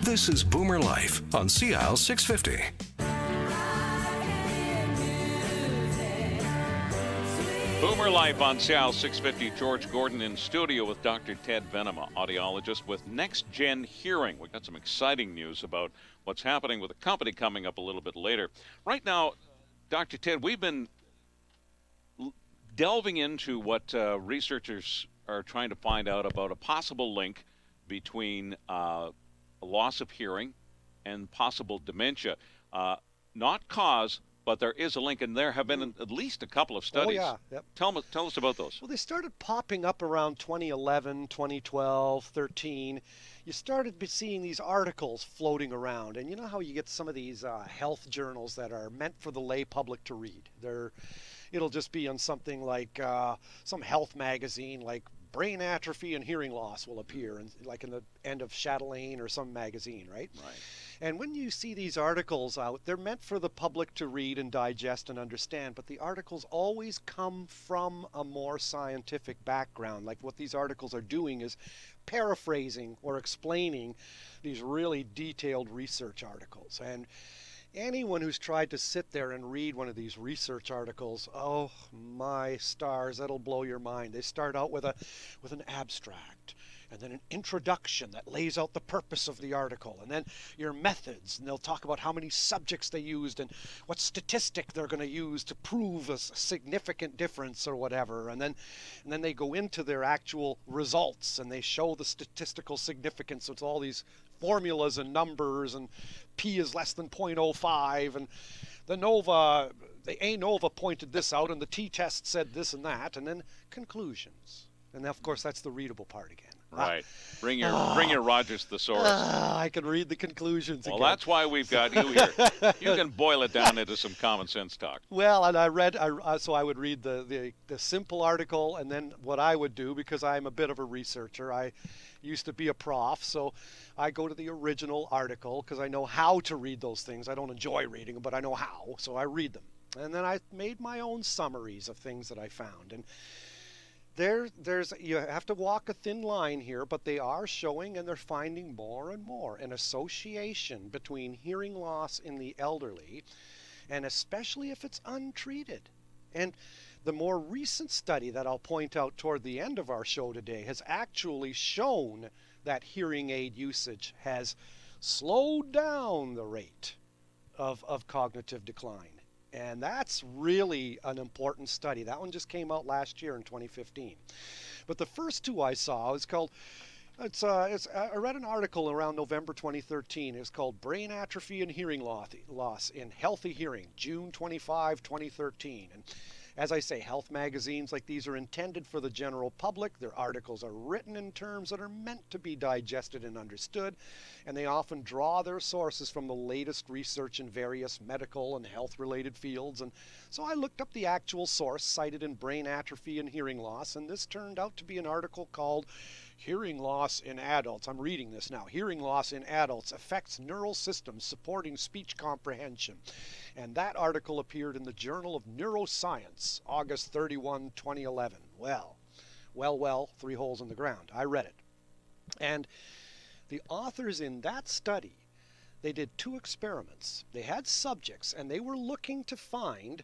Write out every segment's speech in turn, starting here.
This is Boomer Life on CL 650. Boomer Life on CL 650. George Gordon in studio with Dr. Ted Venema, audiologist with NexGen Hearing. We've got some exciting news about what's happening with the company coming up a little bit later. Right now, Dr. Ted, we've been delving into what researchers are trying to find out about a possible link between a loss of hearing and possible dementia. Not cause, but there is a link, and there have been at least a couple of studies. Oh, yeah. Yep. Tell us about those. Well, they started popping up around 2011, 2012, 13. You started seeing these articles floating around, and you know how you get some of these health journals that are meant for the lay public to read. It'll just be on something like some health magazine, like brain atrophy and hearing loss will appear, like in the end of Chatelaine or some magazine, right? Right. And when you see these articles out, they're meant for the public to read and digest and understand, but the articles always come from a more scientific background. Like what these articles are doing is paraphrasing or explaining these really detailed research articles. And anyone who's tried to sit there and read one of these research articles, oh my stars, that'll blow your mind. They start out with an abstract, and then an introduction that lays out the purpose of the article, and then your methods, and they'll talk about how many subjects they used and what statistic they're going to use to prove a significant difference or whatever, and then they go into their actual results, and they show the statistical significance with all these formulas and numbers, and P is less than 0.05, and the ANOVA pointed this out, and the t-test said this and that, and then conclusions. And of course, that's the readable part again. Right. Bring your Rogers Thesaurus. I can read the conclusions again. Well, that's why we've got you here. You can boil it down into some common sense talk. Well, and so I would read the simple article, and then what I would do, because I'm a bit of a researcher, I used to be a prof, so I go to the original article because I know how to read those things. I don't enjoy reading them, but I know how, so I read them. And then I made my own summaries of things that I found. And you have to walk a thin line here, but they are showing, and they're finding more and more an association between hearing loss in the elderly, and especially if it's untreated. And the more recent study that I'll point out toward the end of our show today has actually shown that hearing aid usage has slowed down the rate of cognitive decline. And that's really an important study. That one just came out last year in 2015. But the first two I saw is called, I read an article around November 2013. It was called Brain Atrophy and Hearing Loss in Healthy Hearing, June 25, 2013. And as I say, health magazines like these are intended for the general public. Their articles are written in terms that are meant to be digested and understood, and they often draw their sources from the latest research in various medical and health-related fields. And so I looked up the actual source cited in Brain Atrophy and Hearing Loss, and this turned out to be an article called Hearing Loss in Adults. I'm reading this now. Hearing Loss in Adults Affects Neural Systems Supporting Speech Comprehension. And that article appeared in the Journal of Neuroscience, August 31, 2011. Well, 3 holes in the ground. I read it. And the authors in that study, they did 2 experiments. They had subjects, and they were looking to find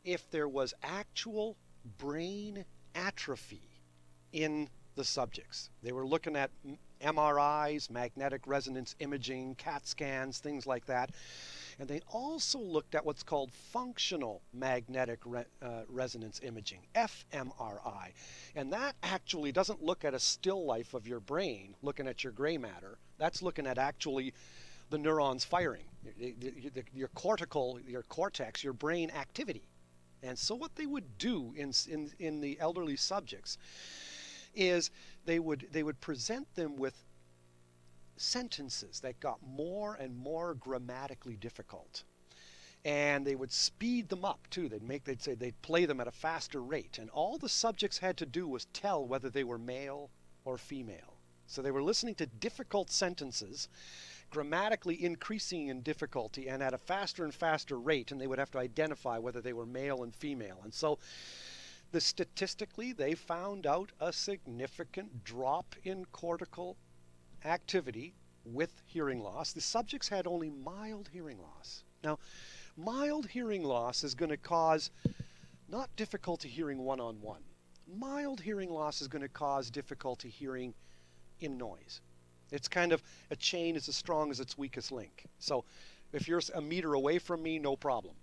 if there was actual brain atrophy in the subjects. They were looking at MRIs, magnetic resonance imaging, CAT scans, things like that. And they also looked at what's called functional magnetic resonance imaging, fMRI. And that actually doesn't look at a still life of your brain, looking at your gray matter. That's looking at actually the neurons firing, your cortex, your brain activity. And so what they would do in the elderly subjects is they would present them with sentences that got more and more grammatically difficult, and they would speed them up too. They'd play them at a faster rate, and all the subjects had to do was tell whether they were male or female. So they were listening to difficult sentences, grammatically increasing in difficulty and at a faster and faster rate, and they would have to identify whether they were male and female. And so statistically, they found out a significant drop in cortical activity with hearing loss. The subjects had only mild hearing loss. Now, mild hearing loss is going to cause not difficulty hearing one-on-one. Mild hearing loss is going to cause difficulty hearing in noise. It's kind of a chain is as strong as its weakest link. So if you're a meter away from me, no problem.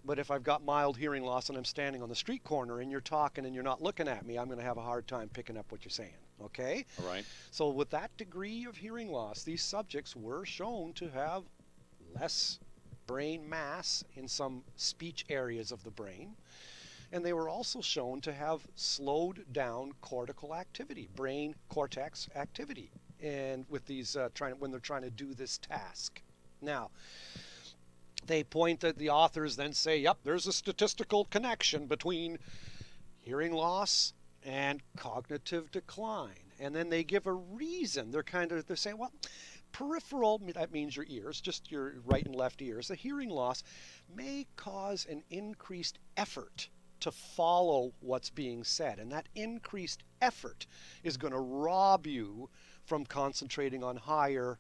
But if I've got mild hearing loss and I'm standing on the street corner and you're talking and you're not looking at me, I'm going to have a hard time picking up what you're saying. Okay? All right. So with that degree of hearing loss, these subjects were shown to have less brain mass in some speech areas of the brain. And they were also shown to have slowed down cortical activity, brain cortex activity, and with these when they're trying to do this task. Now, they point at the authors then say, yep, there's a statistical connection between hearing loss and cognitive decline. And then they give a reason. They're saying, well, peripheral, that means your ears, just your right and left ears. The hearing loss may cause an increased effort to follow what's being said. And that increased effort is going to rob you from concentrating on higher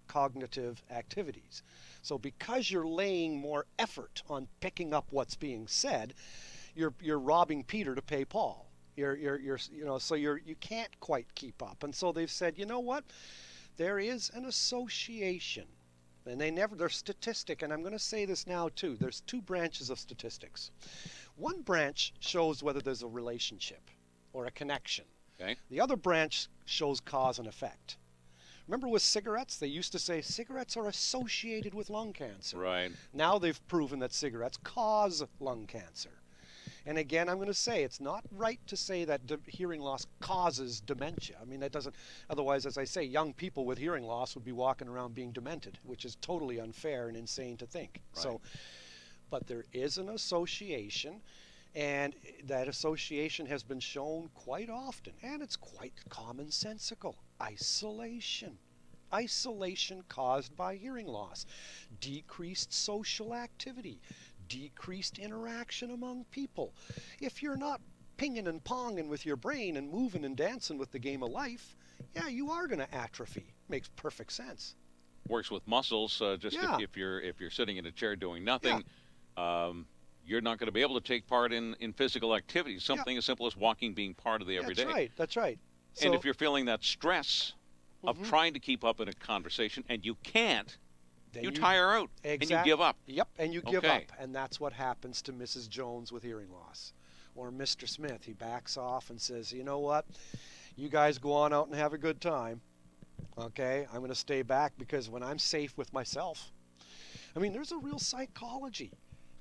cognitive activities. So because you're laying more effort on picking up what's being said, you're robbing Peter to pay Paul. So you can't quite keep up. And so they've said, you know what? There is an association. And they're statistic, and I'm going to say this now too. There's two branches of statistics. One branch shows whether there's a relationship or a connection. Okay. The other branch shows cause and effect. Remember with cigarettes, they used to say cigarettes are associated with lung cancer. Right. Now they've proven that cigarettes cause lung cancer. And again, I'm going to say it's not right to say that hearing loss causes dementia. I mean, that doesn't, otherwise, as I say, young people with hearing loss would be walking around being demented, which is totally unfair and insane to think. Right. So, but there is an association, and that association has been shown quite often, and it's quite commonsensical. Isolation. Isolation caused by hearing loss. Decreased social activity. Decreased interaction among people. If you're not pinging and ponging with your brain and moving and dancing with the game of life, yeah, you are going to atrophy. Makes perfect sense. Works with muscles. Yeah. If you're sitting in a chair doing nothing, you're not going to be able to take part in physical activities. Something as simple as walking being part of the everyday. That's right. That's right. And if you're feeling that stress of trying to keep up in a conversation and you can't, you tire out and you give up. Yep, and you give up. And that's what happens to Mrs. Jones with hearing loss. Or Mr. Smith, he backs off and says, you know what, you guys go on out and have a good time. Okay, I'm going to stay back because when I'm safe with myself. I mean, there's a real psychology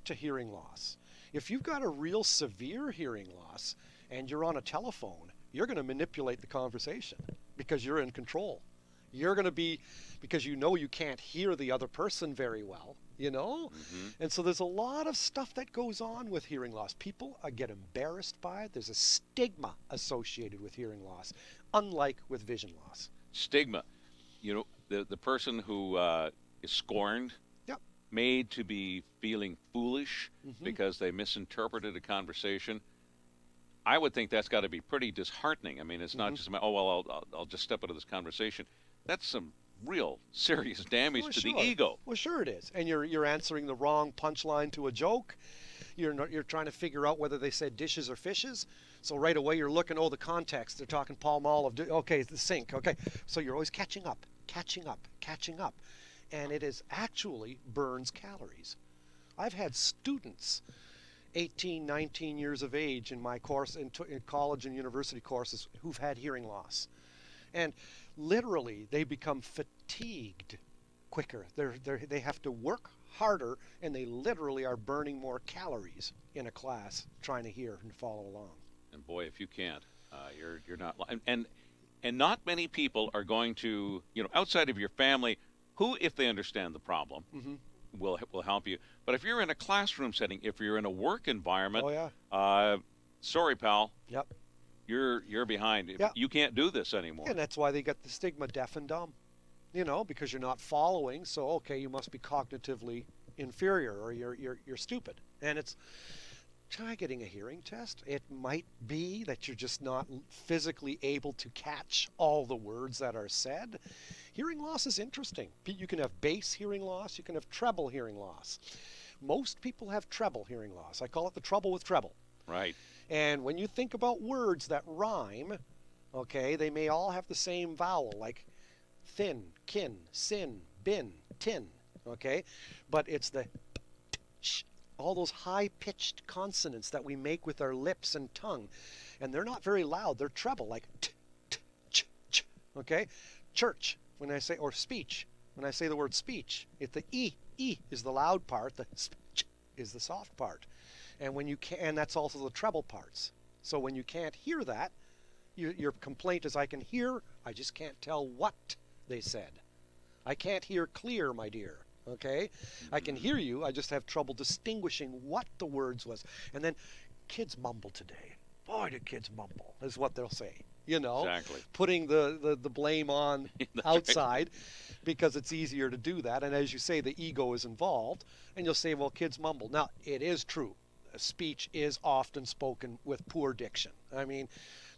to hearing loss. If you've got a real severe hearing loss and you're on a telephone, you're going to manipulate the conversation because you're in control. You're going to be, because you know you can't hear the other person very well, you know? And so there's a lot of stuff that goes on with hearing loss. People get embarrassed by it. There's a stigma associated with hearing loss, unlike with vision loss. Stigma. You know, the person who is scorned, made to be feeling foolish because they misinterpreted a conversation. I would think that's got to be pretty disheartening. I mean, it's not just, oh, well, I'll just step out of this conversation. That's some real serious damage to the ego. Well, sure it is. And you're answering the wrong punchline to a joke. You're trying to figure out whether they said dishes or fishes. So right away you're looking, the context. They're talking Pall Mall of, okay, the sink. Okay. So you're always catching up. And it is actually burns calories. I've had students 18, 19 years of age in my course, in college and university courses, who've had hearing loss. And literally, they become fatigued quicker. They have to work harder, and they literally are burning more calories in a class trying to hear and follow along. And boy, if you can't, you're not. And not many people are going to, outside of your family, who, if they understand the problem, will help you. But if you're in a classroom setting, if you're in a work environment, sorry, pal. Yep. You're behind. You can't do this anymore. And that's why they got the stigma deaf and dumb. Because you're not following, so okay, you must be cognitively inferior or you're stupid. And it's try getting a hearing test. It might be that you're just not physically able to catch all the words that are said. Hearing loss is interesting. You can have bass hearing loss, you can have treble hearing loss. Most people have treble hearing loss. I call it the trouble with treble. Right. And when you think about words that rhyme, okay, they may all have the same vowel, like thin, kin, sin, bin, tin, okay? But it's the sh, all those high-pitched consonants that we make with our lips and tongue. And they're not very loud. They're treble, like t, t, ch, ch, okay? Church, when I say, or speech, when I say the word speech, if the E is the loud part, the ch is the soft part. And when you can, and that's also the treble parts. So when you can't hear that, your complaint is, I can hear, I just can't tell what they said. I can't hear clear, my dear. Okay? I can hear you, I just have trouble distinguishing what the words was. And then, kids mumble today. Boy, do kids mumble, is what they'll say. You know, exactly. Putting the blame on outside because it's easier to do that. And as you say, the ego is involved. And you'll say, well, kids mumble. Now, it is true. Speech is often spoken with poor diction. I mean,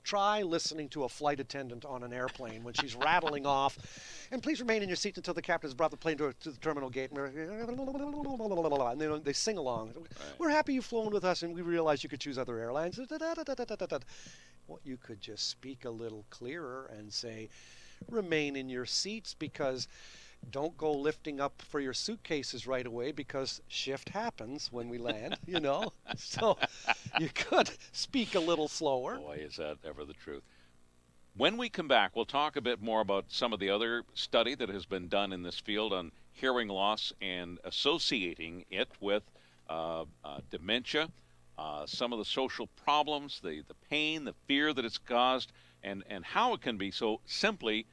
try listening to a flight attendant on an airplane when she's rattling off, and please remain in your seat until the captain has brought the plane to the terminal gate. And they sing along. Right. We're happy you've flown with us, and we realize you could choose other airlines. Well, you could just speak a little clearer and say, remain in your seats, because don't go lifting up for your suitcases right away, because shift happens when we land, you know. So you could speak a little slower. Boy, is that ever the truth. When we come back, we'll talk a bit more about some of the other study that has been done in this field on hearing loss and associating it with dementia, some of the social problems, the pain, the fear that it's caused, and how it can be so simply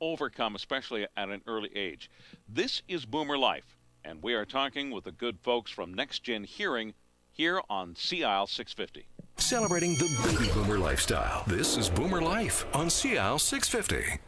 overcome, especially at an early age. This is Boomer Life, and we are talking with the good folks from NexGen Hearing here on CIL 650. Celebrating the baby boomer lifestyle. This is Boomer Life on CIL 650.